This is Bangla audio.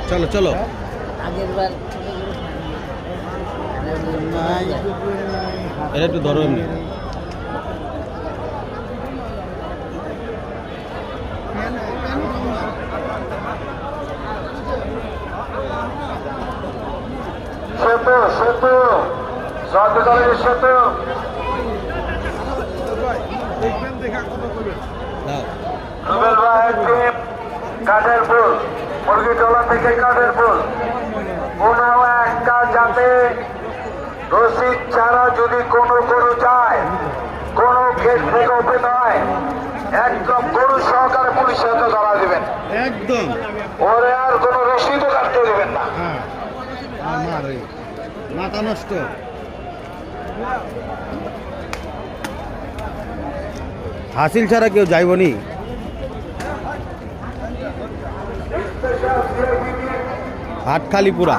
চলো চলো এটা একটু ধরো এমনি সেতু সেতু সরকারের সেতু রুবেল ভাইয়ের টিম কাঠের ফুল মুরগিটোলা থেকে কাঠের ফুল কোনো একটা যাতে রসিদ ছাড়া যদি কোনো গরু যায় কোনো গেট থেকে ওপেন হয় একদম গরু সহকারে পুলিশের হাতে ধরা দেবেন একদম ওরে আর কোনো রসিদও কাটতে দেবেন না। আমার মাথা নষ্ট হাসিল ছাড়া কেউ যাইবনি হাট খালি পুরা